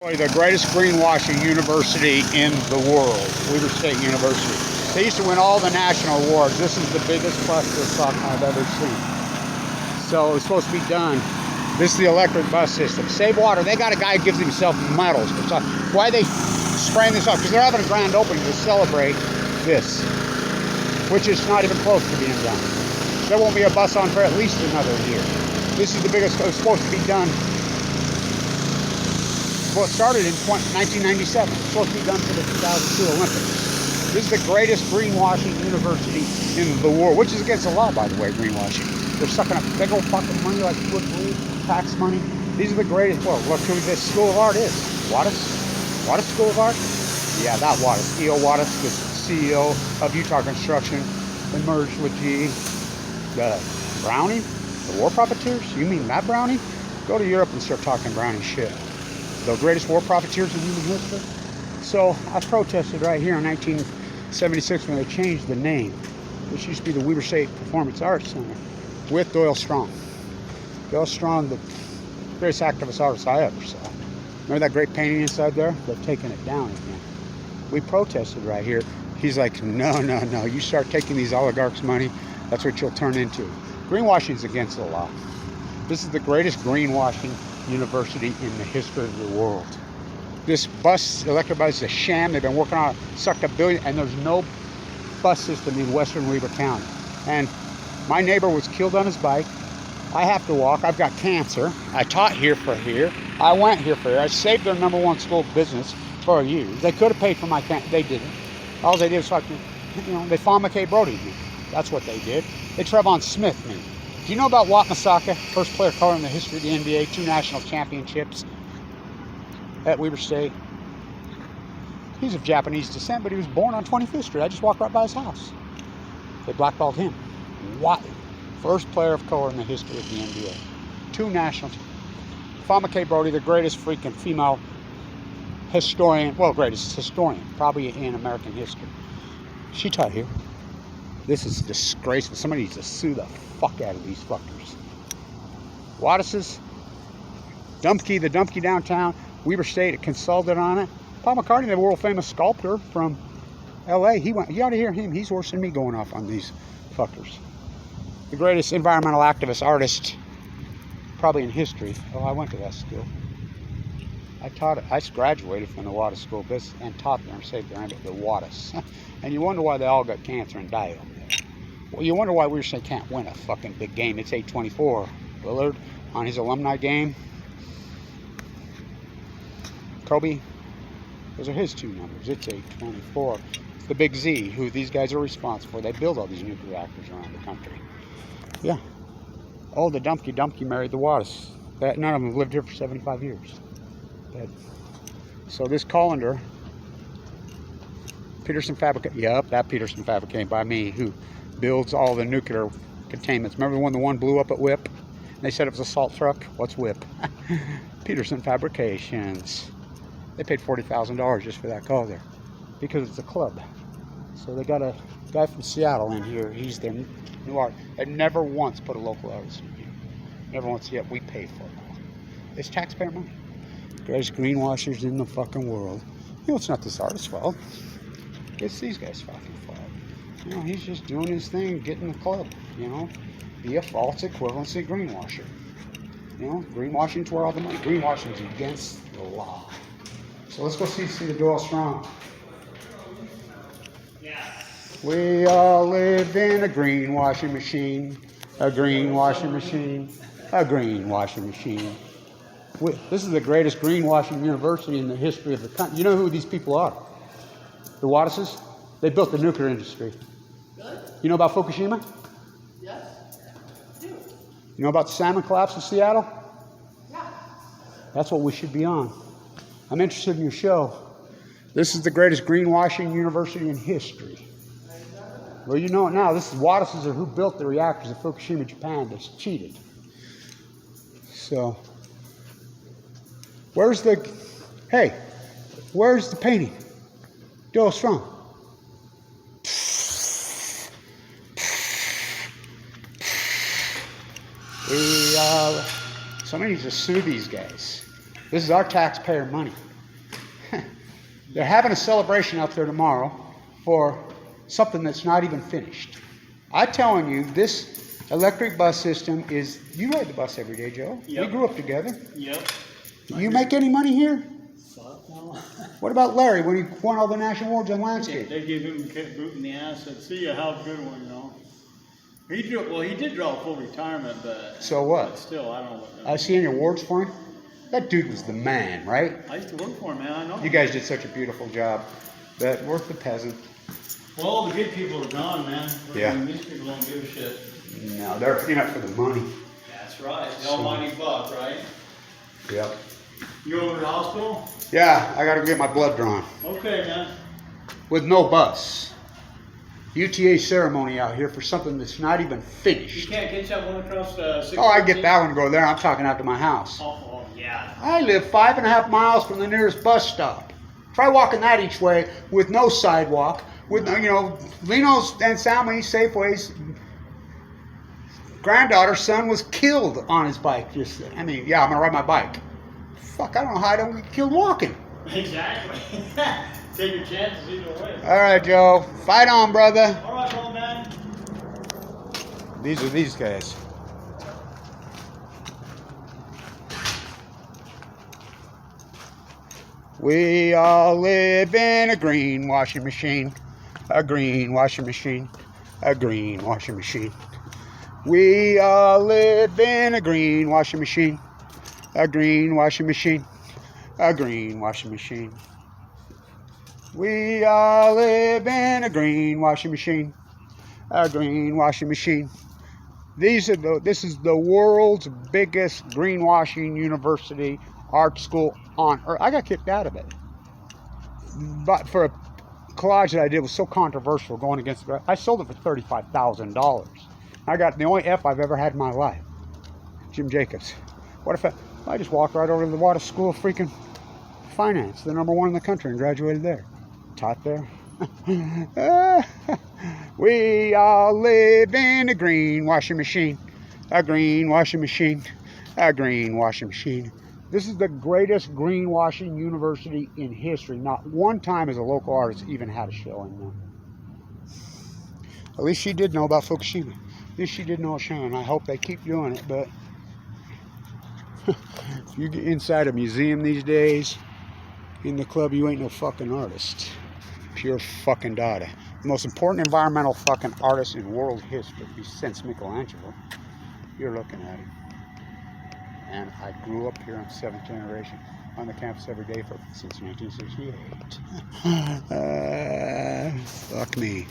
The greatest greenwashing university in the world, Weber State University. They used to win all the national awards. This is the biggest clusterfuck I've ever seen. So it's supposed to be done. This is the electric bus system. Save water. They got a guy who gives himself medals. Why are they spraying this off? Because they're having a grand opening to celebrate this, which is not even close to being done. There won't be a bus on for at least another year. This is the biggest. It was supposed to be done. Well, it started in 1997. It's supposed to be done for the 2002 Olympics. This is the greatest greenwashing university in the world, which is against the law, by the way, greenwashing. They're sucking up big old fucking money like you would believe, tax money. These are the greatest. Well, look who this School of Art is. Wattis? Wattis School of Art? Yeah, that Wattis. E.O. Wattis, the CEO of Utah Construction, they merged with GE. The Brownie? The war profiteers? You mean that Brownie? Go to Europe and start talking Brownie shit. The greatest war profiteers in human history. So I protested right here in 1976 when they changed the name, which used to be the Weber State Performance Arts Center, with Doyle Strong. Doyle Strong, the greatest activist artist I ever saw. Remember that great painting inside there? They've taken it down again. We protested right here. He's like, no, no, no. You start taking these oligarchs' money, that's what you'll turn into. Greenwashing is against the law. This is the greatest greenwashing university in the history of the world. This bus, electric bus, is a sham. They've been working on it, sucked $1 billion, and there's no bus system in western Weber County. And my neighbor was killed on his bike. I have to walk. I've got cancer. I taught here for here. I went here for here. I saved their #1 school business for years. They could have paid for my cancer. They didn't. All they did was fucking, they found McKay Brody me. That's what they did. They Trevon Smith me. Do you know about Wat Masaka, first player of color in the history of the NBA, 2 national championships at Weber State? He's of Japanese descent, but he was born on 25th Street. I just walked right by his house. They blackballed him. What? First player of color in the history of the NBA. 2 national. Fa McKay Brody, the greatest freaking female historian, well, greatest historian, probably in American history. She taught here. This is disgraceful. Somebody needs to sue the fuck out of these fuckers. Wattis's, Dumpke, the Dumpke downtown, Weber State consulted on it. Paul McCartney, the world famous sculptor from LA, you ought to hear him. He's worse than me going off on these fuckers. The greatest environmental activist artist probably in history. Oh, I went to that school. I taught it. I graduated from the Wattis School of Business and taught there and saved their the Wattis. And you wonder why they all got cancer and died over there. Well, you wonder why Weber State can't win a fucking big game. It's 824. Willard on his alumni game. Kobe, those are his 2 numbers. It's 824. It's the Big Z, who these guys are responsible for. They build all these nuclear reactors around the country. Yeah. Oh, the Dumpke married the Wattis. None of them have lived here for 75 years. So this colander, Peterson Fabricating, yep, that Peterson Fabricating by me, who builds all the nuclear containments. Remember when the one blew up at WIP? And they said it was a salt truck? What's WIP? Peterson Fabrications. They paid $40,000 just for that call there, because it's a club. So they got a guy from Seattle in here. He's their new art. They've never once put a local artist in here. Never once yet. We pay for it all. It's taxpayer money. Greatest greenwashers in the fucking world. You know, it's not this artist's fault. It's these guys' fucking fault. You know, he's just doing his thing, getting the club, you know. Be a false equivalency greenwasher. You know, greenwashing's where all the money. Greenwashing's against the law. So let's go see the Doyle Strong. We all live in a greenwashing machine. A greenwashing machine. A greenwashing machine. This is the greatest greenwashing university in the history of the country. You know who these people are? The Wattises? They built the nuclear industry. Really? You know about Fukushima? Yes. I do. You know about the salmon collapse in Seattle? Yeah. That's what we should be on. I'm interested in your show. This is the greatest greenwashing university in history. Well, you know it now. This is Wattises are who built the reactors at Fukushima, Japan. That's cheated. So, where's the painting? Doyle Strong. Somebody needs to sue these guys. This is our taxpayer money. They're having a celebration out there tomorrow for something that's not even finished. I'm telling you, this electric bus system is, you ride the bus every day, Joe. Yep. We grew up together. Yep. You make any money here? Fuck no. What about Larry when he won all the national awards on landscape? They gave him a kick boot in the ass. Said, "See ya, have a good one," you know. He did draw full retirement, but So what? But still, I don't know. I see any awards for him. That dude was the man, right? I used to work for him, man. I know. You guys did such a beautiful job. But we're the peasant. Well, all the good people are gone, man. Yeah. These people don't give a shit. No, they're in it for the money. That's right. The almighty buck, right? Yep. You over to the hospital? Yeah, I gotta get my blood drawn. Okay, man. With no bus. UTA ceremony out here for something that's not even You finished. can't get that one across 6. Oh, I get that one and go there. I'm talking out to my house. Oh, yeah. I live 5.5 miles from the nearest bus stop. Try walking that each way with no sidewalk, with Lino's and Salmon Safeway's granddaughter's son was killed on his bike. I'm gonna ride my bike. Fuck, I don't know how I don't get killed walking. Exactly. Take your chances either way. All right, Joe, fight on, brother. All right, old man. These are these guys. We all live in a green washing machine, a green washing machine, a green washing machine. We all live in a green washing machine, a green washing machine, a green washing machine. We all live in a green washing machine, a green washing machine. This is the world's biggest greenwashing university art school on earth. I got kicked out of it, but for a collage that I did was so controversial going against it. I sold it for $35,000. I got the only F I've ever had in my life. Jim Jacobs. What if I just walked right over to the Water School of freaking Finance, the #1 in the country, and graduated there. Taught there. We all live in a green washing machine, a green washing machine, a green washing machine. This is the greatest greenwashing university in history. Not one time has a local artist even had a show in there. At least she did know about Fukushima. At least she did know Shannon. I hope they keep doing it, but if you get inside a museum these days, in the club, you ain't no fucking artist. Pure fucking data. The most important environmental fucking artist in world history since Michelangelo. You're looking at him. And I grew up here in 7th generation on the campus every day since 1968. Fuck me.